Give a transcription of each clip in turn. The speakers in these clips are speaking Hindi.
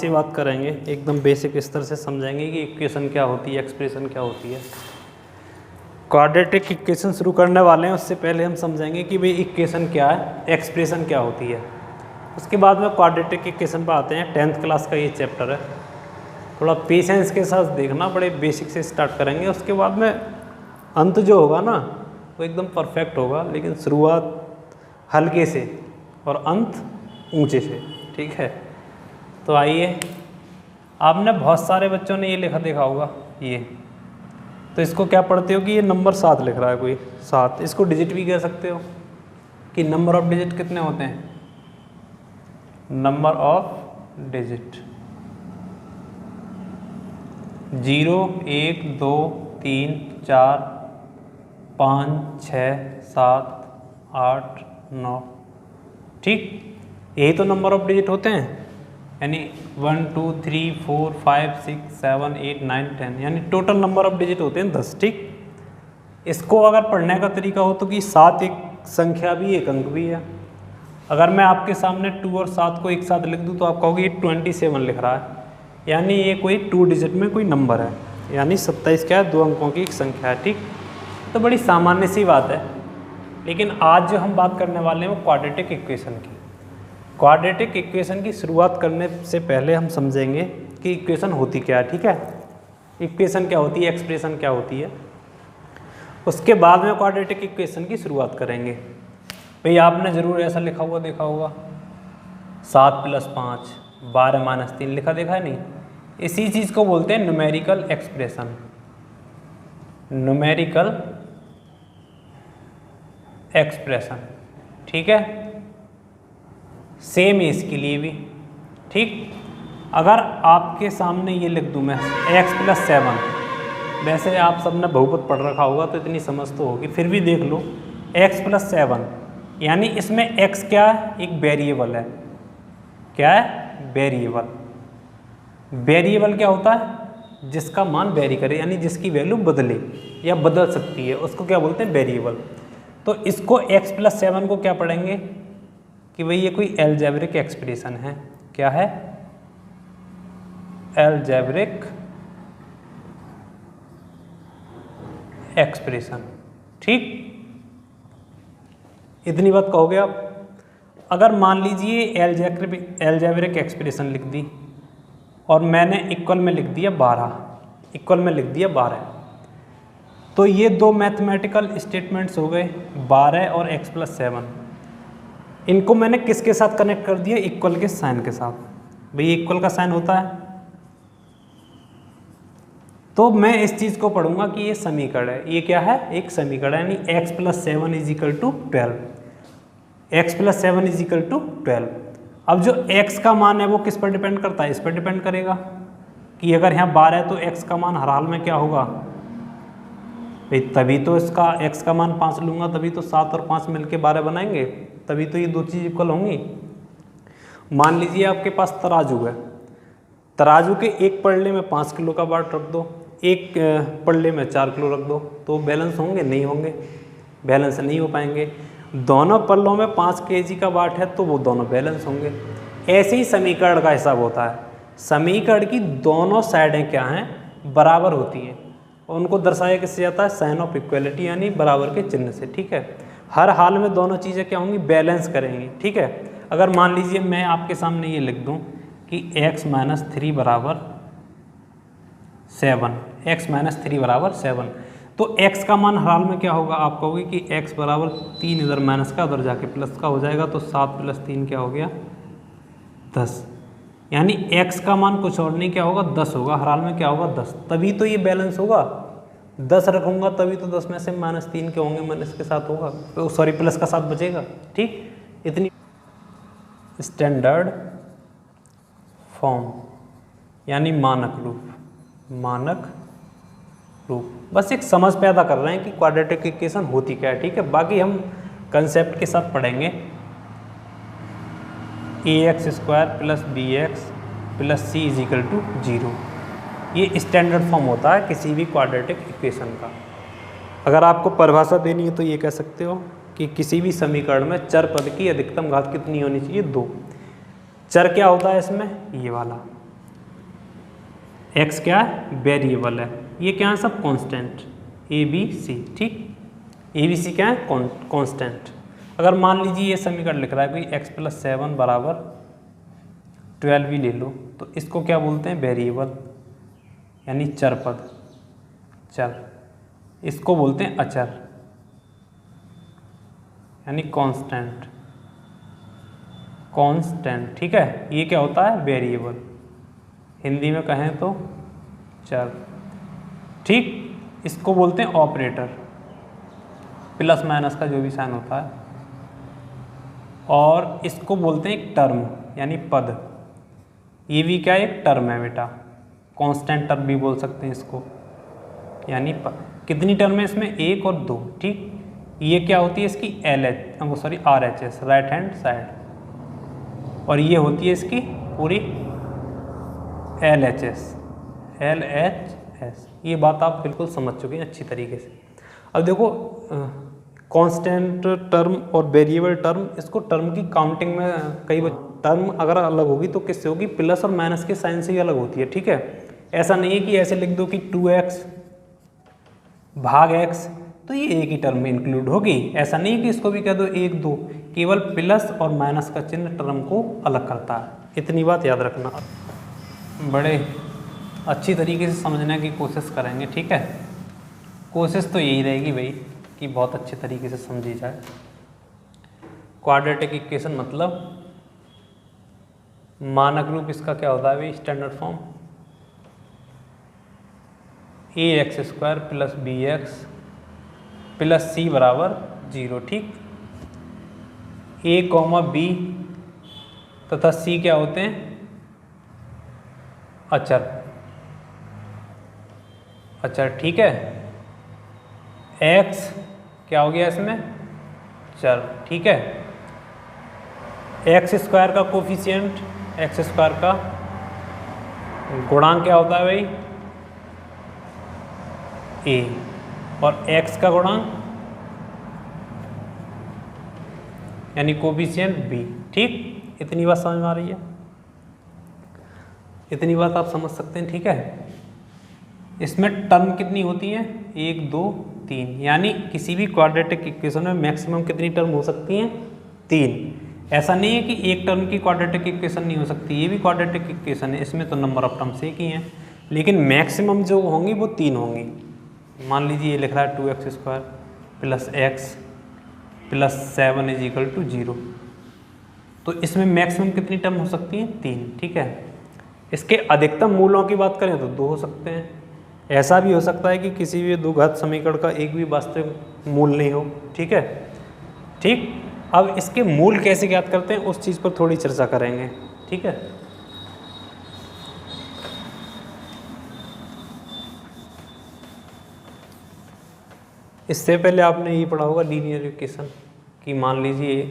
से बात करेंगे, एकदम बेसिक स्तर से समझाएंगे कि इक्वेशन क्या होती है, एक्सप्रेशन क्या होती है। क्वाड्रेटिक इक्वेशन शुरू करने वाले हैं, उससे पहले हम समझेंगे कि भाई इक्वेशन क्या है, एक्सप्रेशन क्या होती है। उसके बाद में क्वाड्रेटिक इक्वेशन पर आते हैं। 10th क्लास का ये चैप्टर है, थोड़ा पेशेंस के साथ देखना, बड़े बेसिक से स्टार्ट करेंगे। उसके बाद में अंत जो होगा ना वो एकदम परफेक्ट होगा, लेकिन शुरुआत हल्के से और अंत ऊंचे से, ठीक है। तो आइए, आपने बहुत सारे बच्चों ने ये लिखा देखा होगा, ये तो इसको क्या पढ़ते हो कि ये नंबर 7 लिख रहा है कोई, 7। इसको डिजिट भी कह सकते हो कि नंबर ऑफ डिजिट कितने होते हैं, नंबर ऑफ डिजिट 0 1 2 3 4 5 6 7 8 9, ठीक। यही तो नंबर ऑफ डिजिट होते हैं, यानी 1 2 3 4 5 6 7 8 9 10, यानी टोटल नंबर ऑफ डिजिट होते हैं 10, ठीक। इसको अगर पढ़ने का तरीका हो तो कि 7 एक संख्या भी एक अंक भी है। अगर मैं आपके सामने 2 और 7 को एक साथ लिख दूं तो आप कहोगे ये 27 लिख रहा है, यानी ये कोई 2 डिजिट में कोई नंबर है, यानी 27 क्या है, 2 अंकों की एक संख्या है, ठीक। तो बड़ी सामान्य सी बात है। लेकिन आज जो हम बात करने वाले हैं वो क्वाड्रेटिक इक्वेशन की। क्वाड्रेटिक इक्वेशन की शुरुआत करने से पहले हम समझेंगे कि इक्वेशन होती क्या है, ठीक है। इक्वेशन क्या होती है, एक्सप्रेशन क्या होती है, उसके बाद में क्वाड्रेटिक इक्वेशन की शुरुआत करेंगे। भाई आपने ज़रूर ऐसा लिखा हुआ देखा होगा, 7 + 5 12 - 3 लिखा देखा है नहीं। इसी चीज़ को बोलते हैं न्यूमेरिकल एक्सप्रेशन, न्यूमेरिकल एक्सप्रेशन, ठीक है। सेम है इसके लिए भी, ठीक। अगर आपके सामने ये लिख दूं मैं x + 7, वैसे आप सबने बहुपद पढ़ रखा होगा तो इतनी समझ तो होगी, फिर भी देख लो x + 7, यानी इसमें x क्या है, एक वेरिएबल है। क्या है, वेरिएबल। वेरिएबल क्या होता है, जिसका मान वेरी करे, यानी जिसकी वैल्यू बदले या बदल सकती है, उसको क्या बोलते हैं, वेरिएबल। तो इसको x + 7 को क्या पढ़ेंगे कि भाई ये कोई अलजेब्रिक एक्सप्रेशन है। क्या है, अलजेब्रिक एक्सप्रेशन, ठीक। इतनी बात कहोगे आप। अगर मान लीजिए अलजेब्रिक एक्सप्रेशन लिख दी और मैंने इक्वल में लिख दिया 12, इक्वल में लिख दिया 12, तो ये दो मैथमेटिकल स्टेटमेंट्स हो गए, 12 और x + 7। इनको मैंने किसके साथ कनेक्ट कर दिया, इक्वल के साइन के साथ। भाई इक्वल का साइन होता है, तो मैं इस चीज़ को पढ़ूंगा कि ये समीकरण है। ये क्या है, एक समीकरण है, यानी x + 7 = 12, x + 7 = 12। अब जो x का मान है वो किस पर डिपेंड करता है, इस पर डिपेंड करेगा कि अगर यहाँ 12 है तो x का मान हर हाल में क्या होगा, भाई तभी तो इसका x का मान 5 लूँगा, तभी तो 7 और 5 मिलके 12 बनाएंगे, तभी तो ये दो चीज़ इक्वल होंगी। मान लीजिए आपके पास तराजू है, तराजू के एक पल्ले में 5 किलो का बाट रख दो, एक पल्ले में 4 किलो रख दो, तो बैलेंस होंगे, नहीं होंगे, बैलेंस नहीं हो पाएंगे। दोनों पल्लों में 5 kg का बाट है तो वो दोनों बैलेंस होंगे। ऐसे ही समीकरण का हिसाब होता है। समीकरण की दोनों साइडें क्या हैं, बराबर होती हैं, और उनको दर्शाया किससे जाता है, साइन ऑफ इक्वलिटी, यानी बराबर के चिन्ह से, ठीक है। हर हाल में दोनों चीज़ें क्या होंगी, बैलेंस करेंगी, ठीक है। अगर मान लीजिए मैं आपके सामने ये लिख दूं कि x - 3 = 7, x - 3 = 7, तो x का मान हर हाल में क्या होगा, आप कहोगे कि x = 3, इधर माइनस का उधर जाके प्लस का हो जाएगा, तो 7 + 3 क्या हो गया, 10। यानी x का मान कुछ और नहीं क्या होगा, 10 होगा, हर हाल में क्या होगा, 10, तभी तो ये बैलेंस होगा। 10 रखूँगा तभी तो 10 में से -3 के होंगे, माइनस के साथ होगा, तो सॉरी प्लस का साथ बचेगा, ठीक। इतनी स्टैंडर्ड फॉर्म, यानी मानक रूप, मानक रूप। बस एक समझ पैदा कर रहे हैं कि क्वाड्रेटिक इक्वेशन होती क्या है, ठीक है। बाकी हम कंसेप्ट के साथ पढ़ेंगे। ax² + bx + c = 0, ये स्टैंडर्ड फॉर्म होता है किसी भी क्वाड्रेटिक इक्वेशन का। अगर आपको परिभाषा देनी है तो ये कह सकते हो कि किसी भी समीकरण में चर पद की अधिकतम घात कितनी होनी चाहिए, 2। चर क्या होता है इसमें, ये वाला, एक्स क्या है, वेरिएबल है, ये क्या है सब कांस्टेंट, ए बी सी, ठीक। ए बी सी क्या है, कांस्टेंट। अगर मान लीजिए ये समीकरण लिख रहा है कोई x + 7 = 12 भी ले लो, तो इसको क्या बोलते हैं, वेरिएबल, यानी चर पद, चर। इसको बोलते हैं अचर, यानी कांस्टेंट, कांस्टेंट, ठीक है। ये क्या होता है, वेरिएबल, हिंदी में कहें तो चर, ठीक। इसको बोलते हैं ऑपरेटर, प्लस माइनस का जो भी साइन होता है, और इसको बोलते हैं एक टर्म, यानी पद। ये भी क्या एक टर्म है बेटा, कांस्टेंट टर्म भी बोल सकते हैं इसको, यानी पद। कितनी टर्म है इसमें, 1 और 2, ठीक। ये क्या होती है इसकी RHS, राइट हैंड साइड, और ये होती है इसकी पूरी LHS। ये बात आप बिल्कुल समझ चुके हैं अच्छी तरीके से। अब देखो कांस्टेंट टर्म और वेरिएबल टर्म, इसको टर्म की काउंटिंग में कई बार टर्म अगर अलग होगी तो किससे होगी, प्लस और माइनस के साइन से ही अलग होती है, ठीक है। ऐसा नहीं है कि ऐसे लिख दो कि 2x भाग x, तो ये एक ही टर्म में इंक्लूड होगी। ऐसा नहीं कि इसको भी कह दो 1 2, केवल प्लस और माइनस का चिन्ह टर्म को अलग करता है, इतनी बात याद रखना। बड़े अच्छी तरीके से समझने की कोशिश करेंगे, ठीक है। कोशिश तो यही रहेगी भाई कि बहुत अच्छे तरीके से समझी जाए। क्वाड्रेटिक इक्वेशन मतलब मानक रूप इसका क्या होता है भाई, standard form, ax² + bx + c = 0, ठीक। a, b तथा c क्या होते हैं, अचर, ठीक है। x क्या हो गया इसमें, चर, ठीक है। x² का कोफिशिएंट, x² का गुणांक क्या होता है भाई, a, और x का गुणांक यानी कोफिशिएंट b, ठीक। इतनी बात समझ में आ रही है, इतनी बात आप समझ सकते हैं, ठीक है। इसमें टर्म कितनी होती है, 1 2 3, यानी किसी भी क्वाड्रेटिक इक्वेशन में मैक्सिमम कितनी टर्म हो सकती हैं, 3। ऐसा नहीं है कि एक टर्म की क्वाड्रेटिक इक्वेशन नहीं हो सकती, ये भी क्वाड्रेटिक इक्वेशन है, इसमें तो नंबर ऑफ टर्म्स एक ही हैं, लेकिन मैक्सिमम जो होंगी वो 3 होंगी। मान लीजिए ये लिख रहा है 2x² + x + 7 = 0, तो इसमें मैक्सिमम कितनी टर्म हो सकती हैं, 3, ठीक है। इसके अधिकतम मूलों की बात करें तो 2 हो सकते हैं। ऐसा भी हो सकता है कि किसी भी द्विघात समीकरण का एक भी वास्तविक मूल नहीं हो, ठीक है, ठीक। अब इसके मूल कैसे ज्ञात करते हैं उस चीज़ पर थोड़ी चर्चा करेंगे, ठीक है। इससे पहले आपने ये पढ़ा होगा लीनियर इक्वेशन, कि मान लीजिए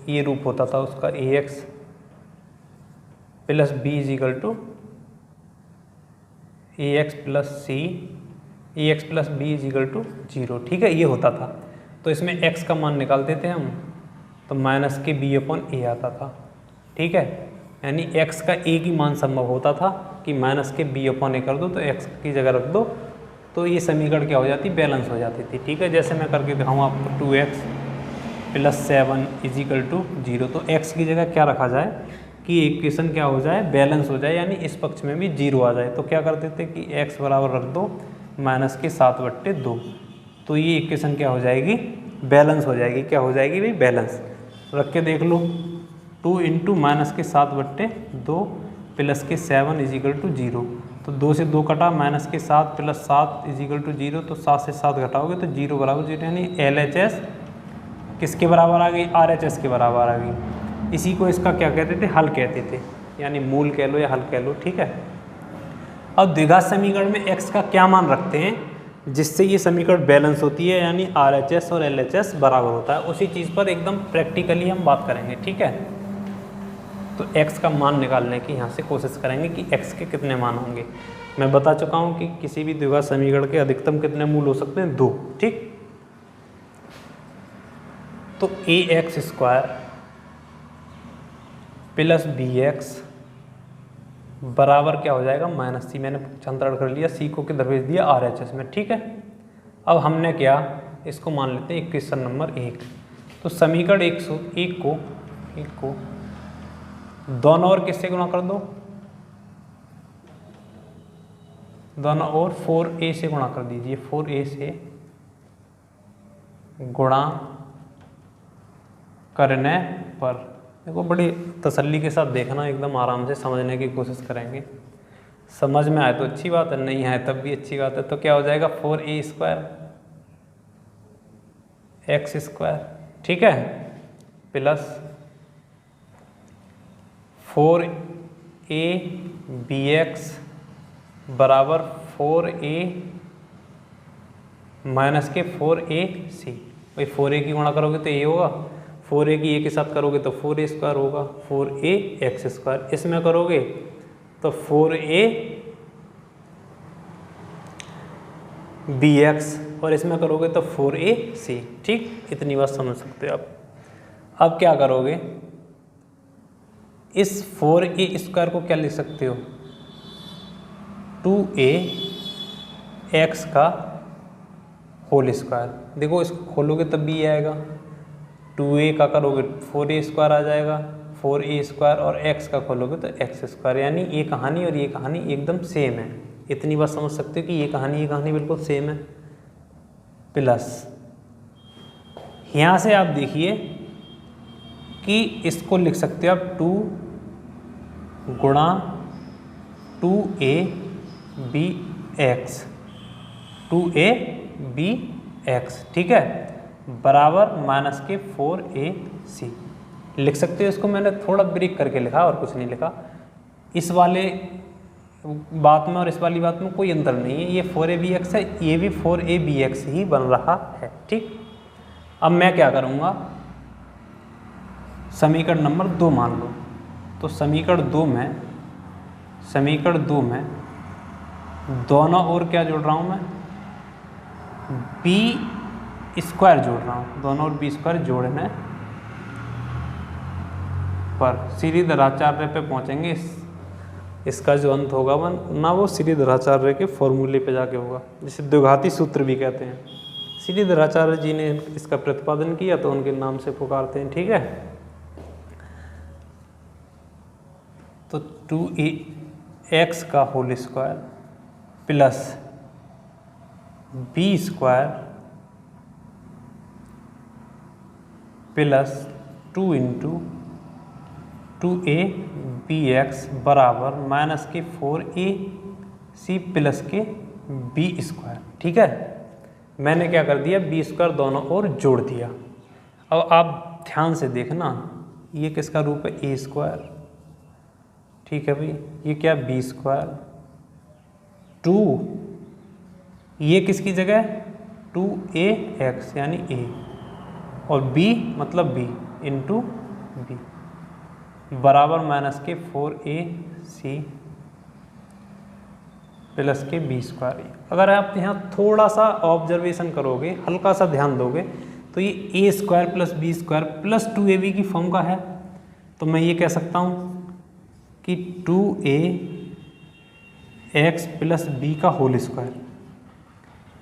ये रूप होता था उसका ax + b = ax + c, ax + b = 0, ठीक है, ये होता था। तो इसमें x का मान निकालते थे हम, तो -b/a आता था, ठीक है। यानी x का एक ही मान संभव होता था कि -b/a कर दो, तो x की जगह रख दो, तो ये समीकरण क्या हो जाती, बैलेंस हो जाती थी, ठीक है। जैसे मैं करके दिखाऊँ आपको, 2x + 7 = 0, तो x की जगह क्या रखा जाए कि इक्वेशन क्या हो जाए, बैलेंस हो जाए, यानी इस पक्ष में भी 0 आ जाए। तो क्या करते थे कि x बराबर रख दो -7/2, तो ये इक्वेशन क्या हो जाएगी, बैलेंस हो जाएगी। क्या हो जाएगी भाई, बैलेंस। रख के देख लो, 2 × -7/2 + 7 = 0, तो 2 से 2 कटा, -7 + 7 = 0, तो 7 से 7 घटाओगे तो 0 = 0, यानी LHS किसके बराबर आ गई, RHS के बराबर आ गई। इसी को इसका क्या कहते थे, हल कहते थे, यानी मूल कह लो या हल कह लो, ठीक है। अब द्विघात समीकरण में x का क्या मान रखते हैं जिससे ये समीकरण बैलेंस होती है, यानी RHS और LHS बराबर होता है। उसी चीज़ पर एकदम प्रैक्टिकली हम बात करेंगे, ठीक है। तो x का मान निकालने की यहाँ से कोशिश करेंगे कि x के कितने मान होंगे। मैं बता चुका हूँ कि किसी भी द्विघात समीकरण के अधिकतम कितने मूल हो सकते हैं, 2, ठीक। तो ax² + bx बराबर क्या हो जाएगा माइनस सी। मैंने पक्षांतरण कर लिया, सी को किधर भेज दिया RHS में, ठीक है। अब हमने क्या, इसको मान लेते हैं इक्वेशन नंबर 1। तो समीकरण 101 को दोनों ओर किससे गुणा कर दो, दोनों ओर 4a से गुणा कर दीजिए। 4a से गुणा करने पर, देखो बड़ी तसल्ली के साथ देखना, एकदम आराम से समझने की कोशिश करेंगे। समझ में आए तो अच्छी बात है, नहीं आए तब भी अच्छी बात है। तो क्या हो जाएगा 4a² x², ठीक है, प्लस 4abx बराबर 4a माइनस के 4ac। भाई 4a की गुणा करोगे तो a होगा, 4a की a के साथ करोगे तो 4a² होगा, 4ax²। इसमें करोगे तो 4abx और इसमें करोगे तो 4ac, ठीक। इतनी बात समझ सकते हो आप। अब क्या करोगे, इस 4a² को क्या लिख सकते हो, 2ax का होल स्क्वायर। देखो इसको खोलोगे तब भी ये आएगा, 2a का करोगे 4a² आ जाएगा, 4a² और x का खोलोगे तो x²। यानी ये कहानी और ये कहानी एकदम सेम है। इतनी बात समझ सकते हो कि ये कहानी बिल्कुल सेम है। प्लस यहाँ से आप देखिए कि इसको लिख सकते हो आप 2 गुणा 2abx, 2abx, ठीक है, बराबर माइनस के 4ac लिख सकते हो। इसको मैंने थोड़ा ब्रेक करके लिखा और कुछ नहीं लिखा। इस वाले बात में और इस वाली बात में कोई अंतर नहीं है, ये 4abx है, ये भी 4abx ही बन रहा है, ठीक। अब मैं क्या करूँगा, समीकरण नंबर 2 मान लो। तो समीकरण 2 में दोनों ओर क्या जोड़ रहा हूँ मैं, b² जोड़ रहा हूँ। दोनों ओर b² जोड़ने पर श्रीधराचार्य पे पहुँचेंगे। इसका जो अंत होगा ना वो श्रीधराचार्य के फॉर्मूले पे जाके होगा, जिसे द्विघाती सूत्र भी कहते हैं। श्रीधराचार्य जी ने इसका प्रतिपादन किया तो उनके नाम से पुकारते हैं, ठीक है। तो 2ax का whole square plus b² plus 2 × 2abx बराबर माइनस के 4ac प्लस के b², ठीक है। मैंने क्या कर दिया, b² दोनों ओर जोड़ दिया। अब आप ध्यान से देखना, ये किसका रूप है, a², ठीक है भाई। ये क्या, b², 2, ये किसकी जगह, 2ax यानी a, और b मतलब b इंटू b बराबर माइनस के 4ac प्लस के b²। अगर आप यहाँ थोड़ा सा ऑब्जर्वेशन करोगे, हल्का सा ध्यान दोगे, तो ये a² plus b² plus 2ab की फॉर्म का है। तो मैं ये कह सकता हूँ कि 2ax प्लस b का होल स्क्वायर,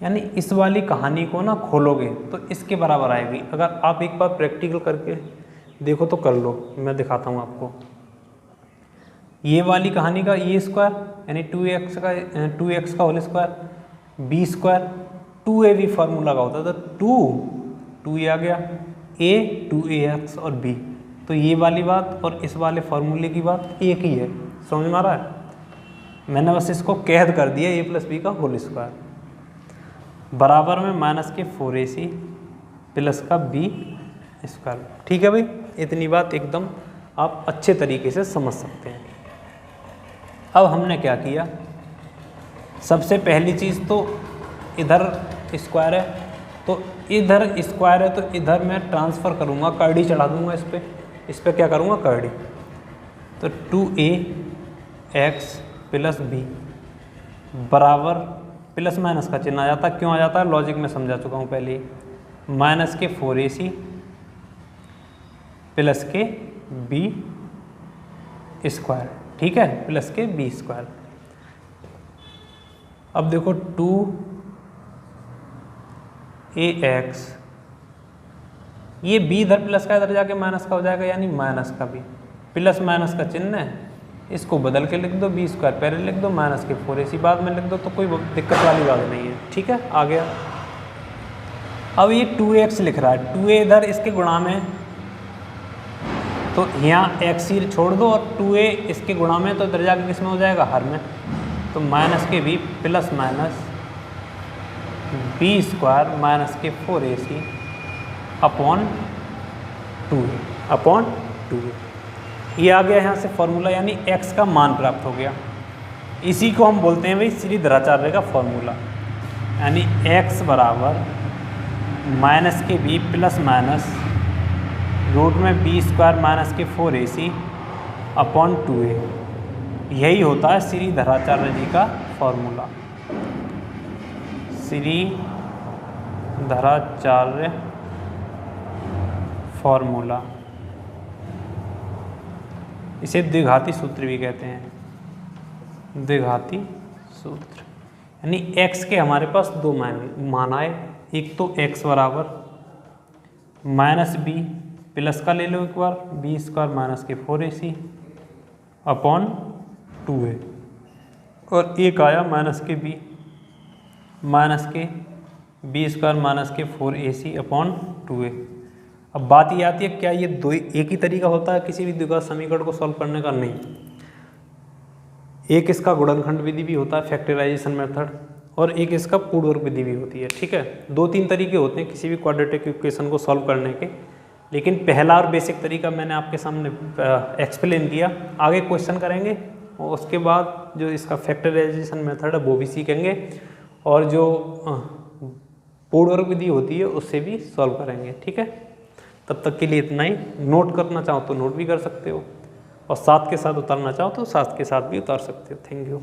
यानी इस वाली कहानी को ना खोलोगे तो इसके बराबर आएगी। अगर आप एक बार प्रैक्टिकल करके देखो तो कर लो, मैं दिखाता हूँ आपको। ये वाली कहानी का a² यानी 2x का whole square, b², 2ab formula का होता था, 2 आ गया, a 2ax और b। तो ये वाली बात और इस वाले फार्मूले की बात एक ही है, समझ में आ रहा है। मैंने बस इसको कैद कर दिया a प्लस b का होल स्क्वायर बराबर में माइनस के 4ac प्लस का b², ठीक है भाई। इतनी बात एकदम आप अच्छे तरीके से समझ सकते हैं। अब हमने क्या किया, सबसे पहली चीज़ तो इधर स्क्वायर है, तो इधर स्क्वायर है, तो इधर मैं ट्रांसफ़र करूँगा, कर्डी चढ़ा दूँगा इस पर क्या करूँगा, कर्डी। तो 2ax प्लस b बराबर, प्लस माइनस का चिन्ह आ जाता है। क्यों आ जाता है, लॉजिक में समझा चुका हूँ पहले ही। माइनस के 4ac प्लस के b² ठीक है, प्लस के बी स्क्वायर। अब देखो 2ax, ये b इधर प्लस का इधर जाके माइनस का हो जाएगा, यानी माइनस का b, प्लस माइनस का चिन्ह है, इसको बदल के लिख दो, बी स्क्वायर पहले लिख दो, माइनस के 4ac बाद में लिख दो, तो कोई दिक्कत वाली बात नहीं है। ठीक है, आ गया। अब ये 2x लिख रहा है, 2a इधर इसके गुणा में, तो यहाँ x ही छोड़ दो और 2a इसके गुणा में, तो इधर जाके किस में हो जाएगा, हर में, तो माइनस के b plus minus b square minus के 4ac अपॉन 2a। ये आ गया यहाँ से फॉर्मूला, यानी x का मान प्राप्त हो गया। इसी को हम बोलते हैं भाई श्रीधराचार्य का फॉर्मूला, यानी x बराबर माइनस के b प्लस माइनस रूट में बी स्क्वायर माइनस के 4ac अपॉन 2a। यही होता है श्रीधराचार्य जी का फॉर्मूला, श्रीधराचार्य फॉर्मूला। इसे द्विघाती सूत्र भी कहते हैं, द्विघाती सूत्र। यानी x के हमारे पास दो मान आए, एक तो x बराबर माइनस बी प्लस का ले लो एक बार, बी स्क्वायर माइनस के 4ac अपॉन 2a, और एक आया माइनस के बी माइनस के बी स्क्वायर माइनस के 4ac अपॉन 2a। अब बात ये आती है, क्या ये दो एक ही तरीका होता है किसी भी द्विघात समीकरण को सॉल्व करने का? नहीं, एक इसका गुणनखंड विधि भी होता है, फैक्टराइजेशन मेथड, और एक इसका पूर्ववर्ग विधि भी होती है। ठीक है, 2-3 तरीके होते हैं किसी भी क्वाड्रेटिक इक्वेशन को सॉल्व करने के, लेकिन पहला और बेसिक तरीका मैंने आपके सामने एक्सप्लेन किया। आगे क्वेश्चन करेंगे और उसके बाद जो इसका फैक्टराइजेशन मेथड है वो भी सीखेंगे, और जो पूर्ववर्ग विधि होती है उससे भी सॉल्व करेंगे। ठीक है, तब तक के लिए इतना ही। नोट करना चाहो तो नोट भी कर सकते हो, और साथ के साथ उतारना चाहो तो साथ के साथ भी उतार सकते हो। Thank you.